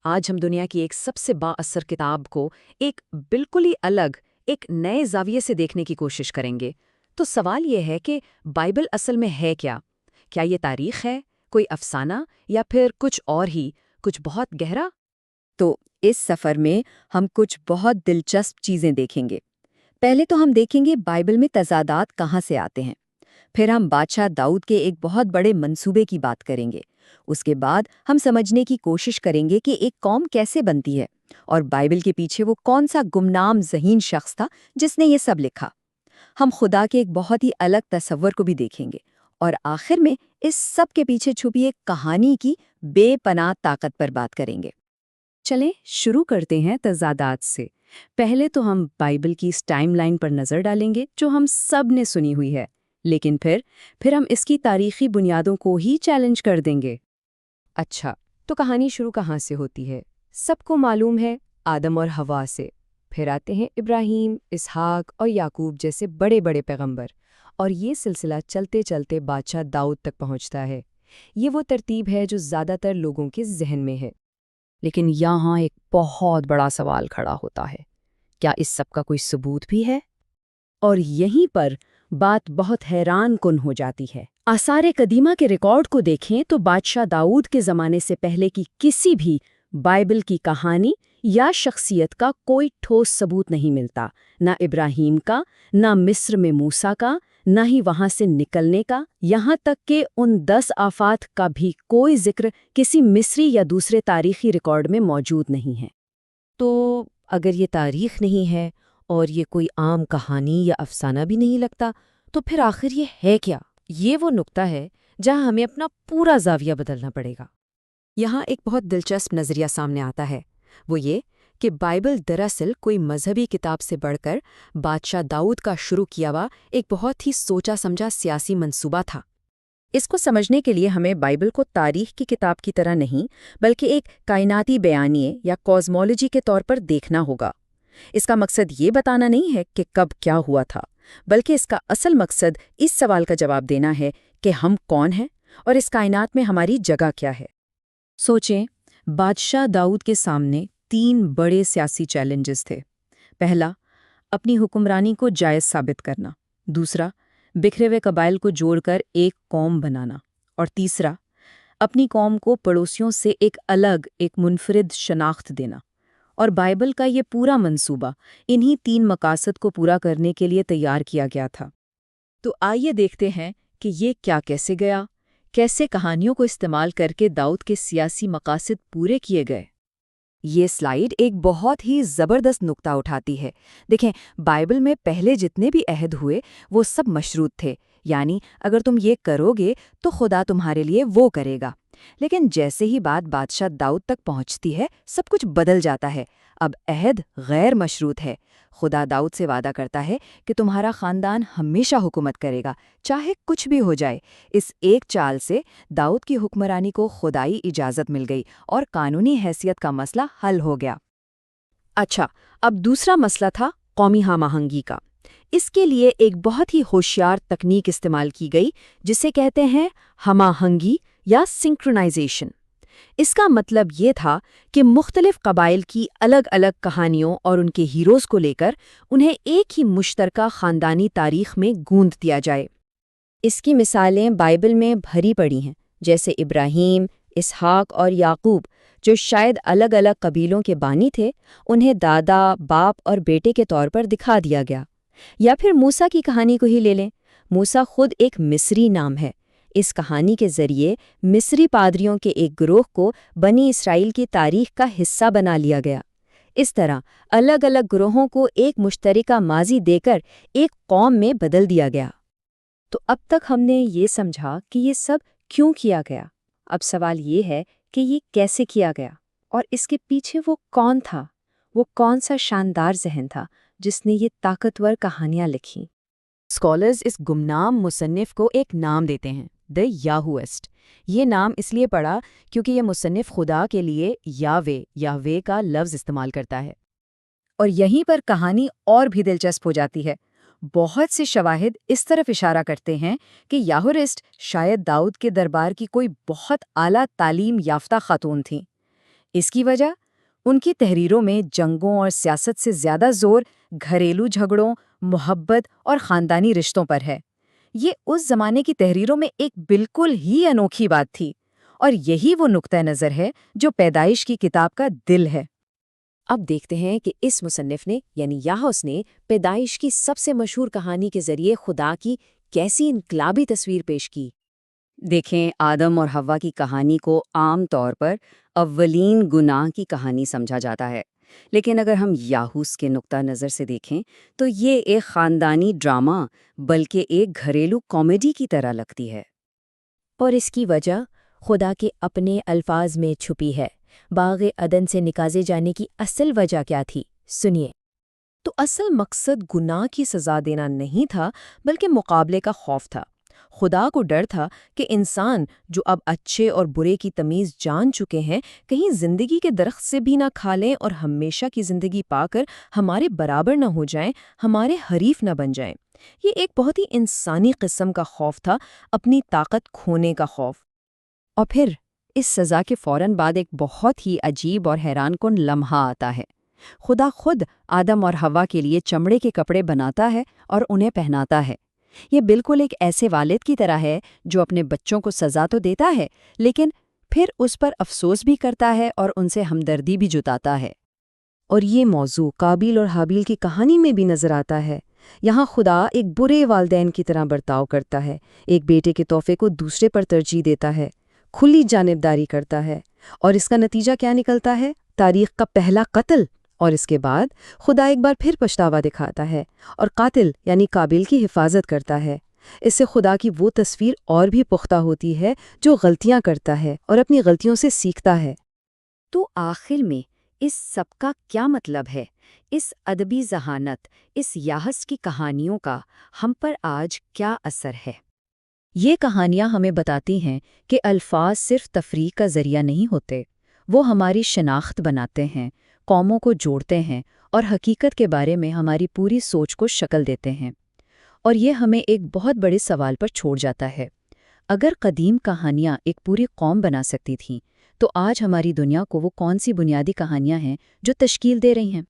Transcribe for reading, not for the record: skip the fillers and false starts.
آج ہم دنیا کی ایک سب سے با اثر کتاب کو ایک بالکل ہی الگ، ایک نئے زاویے سے دیکھنے کی کوشش کریں گے۔ تو سوال یہ ہے کہ بائبل اصل میں ہے کیا؟ کیا یہ تاریخ ہے، کوئی افسانہ، یا پھر کچھ اور ہی، کچھ بہت گہرا؟ تو اس سفر میں ہم کچھ بہت دلچسپ چیزیں دیکھیں گے۔ پہلے تو ہم دیکھیں گے بائبل میں تضادات کہاں سے آتے ہیں۔ پھر ہم بادشاہ داؤد کے ایک بہت بڑے منصوبے کی بات کریں گے۔ اس کے بعد ہم سمجھنے کی کوشش کریں گے کہ ایک قوم کیسے بنتی ہے اور بائبل کے پیچھے وہ کون سا گمنام ذہین شخص تھا جس نے یہ سب لکھا۔ ہم خدا کے ایک بہت ہی الگ تصور کو بھی دیکھیں گے اور آخر میں اس سب کے پیچھے چھپی ایک کہانی کی بے پناہ طاقت پر بات کریں گے۔ چلیں شروع کرتے ہیں تضادات سے۔ پہلے تو ہم بائبل کی اس ٹائم لائن پر نظر ڈالیں گے جو ہم سب نے سنی ہوئی ہے، لیکن پھر ہم اس کی تاریخی بنیادوں کو ہی چیلنج کر دیں گے۔ اچھا، تو کہانی شروع کہاں سے ہوتی ہے؟ سب کو معلوم ہے، آدم اور حوا سے۔ پھر آتے ہیں ابراہیم، اسحاق اور یعقوب جیسے بڑے بڑے پیغمبر، اور یہ سلسلہ چلتے چلتے بادشاہ داؤد تک پہنچتا ہے۔ یہ وہ ترتیب ہے جو زیادہ تر لوگوں کے ذہن میں ہے۔ لیکن یہاں ایک بہت بڑا سوال کھڑا ہوتا ہے، کیا اس سب کا کوئی ثبوت بھی ہے؟ اور یہیں پر بات بہت حیران کن ہو جاتی ہے۔ آثار قدیمہ کے ریکارڈ کو دیکھیں تو بادشاہ داؤد کے زمانے سے پہلے کی کسی بھی بائبل کی کہانی یا شخصیت کا کوئی ٹھوس ثبوت نہیں ملتا، نہ ابراہیم کا، نہ مصر میں موسیٰ کا، نہ ہی وہاں سے نکلنے کا، یہاں تک کہ ان 10 آفات کا بھی کوئی ذکر کسی مصری یا دوسرے تاریخی ریکارڈ میں موجود نہیں ہے۔ تو اگر یہ تاریخ نہیں ہے اور یہ کوئی عام کہانی یا افسانہ بھی نہیں لگتا، تو پھر آخر یہ ہے کیا؟ یہ وہ نقطہ ہے جہاں ہمیں اپنا پورا زاویہ بدلنا پڑے گا۔ یہاں ایک بہت دلچسپ نظریہ سامنے آتا ہے، وہ یہ کہ بائبل دراصل کوئی مذہبی کتاب سے بڑھ کر بادشاہ داؤد کا شروع کیا ہوا ایک بہت ہی سوچا سمجھا سیاسی منصوبہ تھا۔ اس کو سمجھنے کے لیے ہمیں بائبل کو تاریخ کی کتاب کی طرح نہیں، بلکہ ایک کائناتی بیانیے یا کوزمولوجی کے طور پر دیکھنا ہوگا۔ اس کا مقصد یہ بتانا نہیں ہے کہ کب کیا ہوا تھا، بلکہ اس کا اصل مقصد اس سوال کا جواب دینا ہے کہ ہم کون ہیں اور اس کائنات میں ہماری جگہ کیا ہے۔ سوچیں، بادشاہ داؤد کے سامنے 3 بڑے سیاسی چیلنجز تھے۔ پہلا، اپنی حکمرانی کو جائز ثابت کرنا۔ دوسرا، بکھرے ہوئے قبائل کو جوڑ کر ایک قوم بنانا۔ اور تیسرا، اپنی قوم کو پڑوسیوں سے ایک الگ، ایک منفرد شناخت دینا۔ اور بائبل کا یہ پورا منصوبہ انہی 3 مقاصد کو پورا کرنے کے لیے تیار کیا گیا تھا۔ تو آئیے دیکھتے ہیں کہ یہ کیسے گیا، کیسے کہانیوں کو استعمال کر کے داؤد کے سیاسی مقاصد پورے کیے گئے۔ یہ سلائیڈ ایک بہت ہی زبردست نقطہ اٹھاتی ہے۔ دیکھیں، بائبل میں پہلے جتنے بھی عہد ہوئے وہ سب مشروط تھے، یعنی اگر تم یہ کرو گے تو خدا تمہارے لیے وہ کرے گا۔ لیکن جیسے ہی بات بادشاہ داؤد تک پہنچتی ہے، سب کچھ بدل جاتا ہے۔ اب عہد غیر مشروط ہے۔ خدا داؤد سے وعدہ کرتا ہے کہ تمہارا خاندان ہمیشہ حکومت کرے گا، چاہے کچھ بھی ہو جائے۔ اس ایک چال سے داؤد کی حکمرانی کو خدائی اجازت مل گئی اور قانونی حیثیت کا مسئلہ حل ہو گیا۔ اچھا، اب دوسرا مسئلہ تھا قومی ہم آہنگی کا۔ اس کے لیے ایک بہت ہی ہوشیار تکنیک استعمال کی گئی جسے کہتے ہیں ہم آہنگی یا سنکرونائزیشن۔ اس کا مطلب یہ تھا کہ مختلف قبائل کی الگ الگ کہانیوں اور ان کے ہیروز کو لے کر انہیں ایک ہی مشترکہ خاندانی تاریخ میں گوندھ دیا جائے۔ اس کی مثالیں بائبل میں بھری پڑی ہیں، جیسے ابراہیم، اسحاق اور یعقوب، جو شاید الگ الگ قبیلوں کے بانی تھے، انہیں دادا، باپ اور بیٹے کے طور پر دکھا دیا گیا۔ یا پھر موسیٰ کی کہانی کو ہی لے لیں۔ موسیٰ خود ایک مصری نام ہے۔ اس کہانی کے ذریعے مصری پادریوں کے ایک گروہ کو بنی اسرائیل کی تاریخ کا حصہ بنا لیا گیا۔ اس طرح الگ الگ گروہوں کو ایک مشترکہ ماضی دے کر ایک قوم میں بدل دیا گیا۔ تو اب تک ہم نے یہ سمجھا کہ یہ سب کیوں کیا گیا۔ اب سوال یہ ہے کہ یہ کیسے کیا گیا اور اس کے پیچھے وہ کون تھا، وہ کون سا شاندار ذہن تھا جس نے یہ طاقتور کہانیاں لکھیں۔ اسکالرز اس گمنام مصنف کو ایک نام دیتے ہیں، دی یاہوسٹ۔ یہ نام اس لیے پڑا کیونکہ یہ مصنف خدا کے لیے یاوے کا لفظ استعمال کرتا ہے۔ اور یہیں پر کہانی اور بھی دلچسپ ہو جاتی ہے۔ بہت سے شواہد اس طرف اشارہ کرتے ہیں کہ یاہورسٹ شاید داؤد کے دربار کی کوئی بہت اعلیٰ تعلیم یافتہ خاتون تھیں۔ اس کی وجہ ان کی تحریروں میں جنگوں اور سیاست سے زیادہ زور گھریلو جھگڑوں، محبت اور خاندانی رشتوں پر ہے۔ یہ اس زمانے کی تحریروں میں ایک بالکل ہی انوکھی بات تھی، اور یہی وہ نقطہ نظر ہے جو پیدائش کی کتاب کا دل ہے۔ اب دیکھتے ہیں کہ اس مصنف نے یعنی یاہوس نے پیدائش کی سب سے مشہور کہانی کے ذریعے خدا کی کیسی انقلابی تصویر پیش کی۔ دیکھیں، آدم اور حوا کی کہانی کو عام طور پر اولین گناہ کی کہانی سمجھا جاتا ہے، لیکن اگر ہم یاہوس کے نقطہ نظر سے دیکھیں تو یہ ایک خاندانی ڈرامہ بلکہ ایک گھریلو کامیڈی کی طرح لگتی ہے۔ اور اس کی وجہ خدا کے اپنے الفاظ میں چھپی ہے۔ باغ عدن سے نکالے جانے کی اصل وجہ کیا تھی؟ سنیے۔ تو اصل مقصد گناہ کی سزا دینا نہیں تھا، بلکہ مقابلے کا خوف تھا۔ خدا کو ڈر تھا کہ انسان جو اب اچھے اور برے کی تمیز جان چکے ہیں، کہیں زندگی کے درخت سے بھی نہ کھا لیں اور ہمیشہ کی زندگی پا کر ہمارے برابر نہ ہو جائیں، ہمارے حریف نہ بن جائیں۔ یہ ایک بہت ہی انسانی قسم کا خوف تھا، اپنی طاقت کھونے کا خوف۔ اور پھر اس سزا کے فوراً بعد ایک بہت ہی عجیب اور حیران کن لمحہ آتا ہے۔ خدا خود آدم اور حوا کے لیے چمڑے کے کپڑے بناتا ہے اور انہیں پہناتا ہے۔ یہ بالکل ایک ایسے والد کی طرح ہے جو اپنے بچوں کو سزا تو دیتا ہے، لیکن پھر اس پر افسوس بھی کرتا ہے اور ان سے ہمدردی بھی جتاتا ہے۔ اور یہ موضوع قابیل اور حابیل کی کہانی میں بھی نظر آتا ہے۔ یہاں خدا ایک برے والدین کی طرح برتاؤ کرتا ہے، ایک بیٹے کے تحفے کو دوسرے پر ترجیح دیتا ہے، کھلی جانبداری کرتا ہے، اور اس کا نتیجہ کیا نکلتا ہے؟ تاریخ کا پہلا قتل۔ اور اس کے بعد خدا ایک بار پھر پچھتاوا دکھاتا ہے اور قاتل یعنی قابیل کی حفاظت کرتا ہے۔ اس سے خدا کی وہ تصویر اور بھی پختہ ہوتی ہے جو غلطیاں کرتا ہے اور اپنی غلطیوں سے سیکھتا ہے۔ تو آخر میں اس سب کا کیا مطلب ہے؟ اس ادبی ذہانت، اس یاہوس کی کہانیوں کا ہم پر آج کیا اثر ہے؟ یہ کہانیاں ہمیں بتاتی ہیں کہ الفاظ صرف تفریح کا ذریعہ نہیں ہوتے، وہ ہماری شناخت بناتے ہیں، قوموں کو جوڑتے ہیں اور حقیقت کے بارے میں ہماری پوری سوچ کو شکل دیتے ہیں۔ اور یہ ہمیں ایک بہت بڑے سوال پر چھوڑ جاتا ہے۔ اگر قدیم کہانیاں ایک پوری قوم بنا سکتی تھیں، تو آج ہماری دنیا کو وہ کون سی بنیادی کہانیاں ہیں جو تشکیل دے رہی ہیں؟